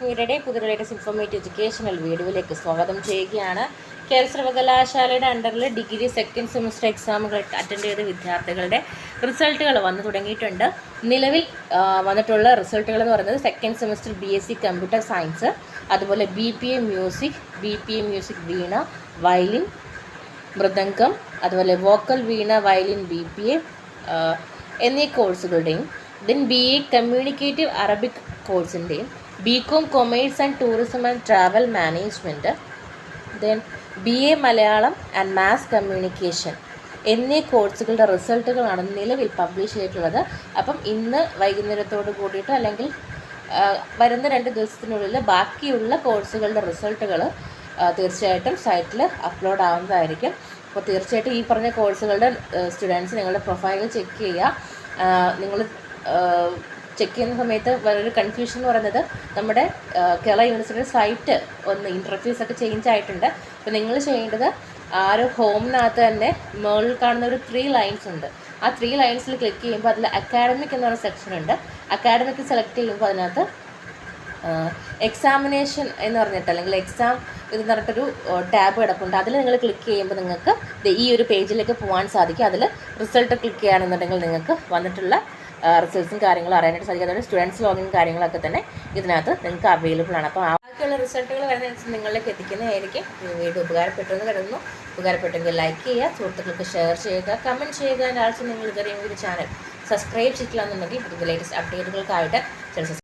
ഇവരുടെ പുതിയ latest informative educational വീഡിയോയിലേക്ക് സ്വാഗതം ചെയ്യുകയാണ്. കേരള സർവകലാശാലയുടെ അണ്ടറിൽ ഡിഗ്രി സെക്കൻഡ് സെമസ്റ്റർ എക്സാമുകൾ അറ്റൻഡ് ചെയ്ത വിദ്യാർത്ഥികളുടെ റിസൾട്ടുകൾ വന്നു തുടങ്ങിയിട്ടുണ്ട്. നിലവിൽ വന്നിട്ടുള്ള റിസൾട്ടുകൾ എന്ന് പറയുന്നത് second semester BSc computer science, അതുപോലെ BPA music veena, violin, mridangam, അതുപോലെ വോക്കൽ വീണ, വയലിൻ, BPA എന്നീ കോഴ്സുകളുടെയും BA കമ്മ്യൂണിക്കേറ്റീവ് അറബിക് കോഴ്സിൻ്റെയും BCom commerce and tourism and travel management, BA Malayalam and mass communication എന്നീ കോഴ്സുകളുടെ റിസൾട്ടുകളാണ് നിലവിൽ പബ്ലിഷ് ചെയ്തിട്ടുള്ളത്. അപ്പം ഇന്ന് വൈകുന്നേരത്തോട് കൂടിയിട്ട് അല്ലെങ്കിൽ വരുന്ന 2 ദിവസത്തിനുള്ളിൽ ബാക്കിയുള്ള കോഴ്സുകളുടെ റിസൾട്ടുകൾ തീർച്ചയായിട്ടും സൈറ്റിൽ അപ്ലോഡ് ആവുന്നതായിരിക്കും. അപ്പോൾ തീർച്ചയായിട്ടും ഈ പറഞ്ഞ കോഴ്സുകളുടെ സ്റ്റുഡൻസ് നിങ്ങളുടെ പ്രൊഫൈൽ ചെക്ക് ചെയ്യുക. നിങ്ങൾ ചെക്ക് ചെയ്യുന്ന സമയത്ത് വേറൊരു കൺഫ്യൂഷൻ എന്ന് പറയുന്നത് നമ്മുടെ കേരള യൂണിവേഴ്സിറ്റിയുടെ സൈറ്റ് ഒന്ന് ഇൻ്റർഫേസ് ഒക്കെ ചേഞ്ച് ആയിട്ടുണ്ട്. അപ്പോൾ നിങ്ങൾ ചെയ്യേണ്ടത് ആ ഒരു ഹോമിനകത്ത് തന്നെ മുകളിൽ കാണുന്ന ഒരു 3 ലൈൻസ് ഉണ്ട്. ആ 3 ലൈൻസിൽ ക്ലിക്ക് ചെയ്യുമ്പോൾ അതിൽ അക്കാഡമിക് എന്ന് പറയുന്ന സെക്ഷൻ ഉണ്ട്. അക്കാഡമിക് സെലക്ട് ചെയ്യുമ്പോൾ അതിനകത്ത് എക്സാമിനേഷൻ എന്ന് പറഞ്ഞിട്ട് അല്ലെങ്കിൽ എക്സാം ഇത് പറഞ്ഞിട്ടൊരു ടാബ് കിടപ്പുണ്ട്. അതിൽ നിങ്ങൾ ക്ലിക്ക് ചെയ്യുമ്പോൾ നിങ്ങൾക്ക് ഈ ഒരു പേജിലേക്ക് പോകാൻ സാധിക്കും. അതിൽ റിസൾട്ട് ക്ലിക്ക് ചെയ്യുകയാണെന്നുണ്ടെങ്കിൽ നിങ്ങൾക്ക് വന്നിട്ടുള്ള റിസൾട്ട്സും കാര്യങ്ങളും അറിയാനായിട്ട് സാധിക്കും. അതുകൊണ്ട് സ്റ്റുഡൻസ് ലോഗിൻ കാര്യങ്ങളൊക്കെ തന്നെ ഇതിനകത്ത് നിങ്ങൾക്ക് അവൈലബിൾ ആണ്. അപ്പോൾ ബാക്കിയുള്ള റിസൾട്ടുകൾ വരുന്നതനുസരിച്ച് നിങ്ങളിലേക്ക് എത്തിക്കുന്നതായിരിക്കും. വീഡിയോ ഉപകാരപ്പെട്ടെന്ന് കരുതുന്നു. ഉപകാരപ്പെട്ടെങ്കിൽ ലൈക്ക് ചെയ്യുക, സുഹൃത്തുക്കൾക്ക് ഷെയർ ചെയ്യുക, കമൻറ്റ് ചെയ്യുക. ആഴ്ച നിങ്ങൾ ഇതുവരെയും ഒരു ചാനൽ സബ്സ്ക്രൈബ് ചെയ്തിട്ടില്ല എന്നുണ്ടെങ്കിൽ ഇതിൻ്റെ ലേറ്റസ്റ്റ് അപ്ഡേറ്റുകൾക്കായിട്ട്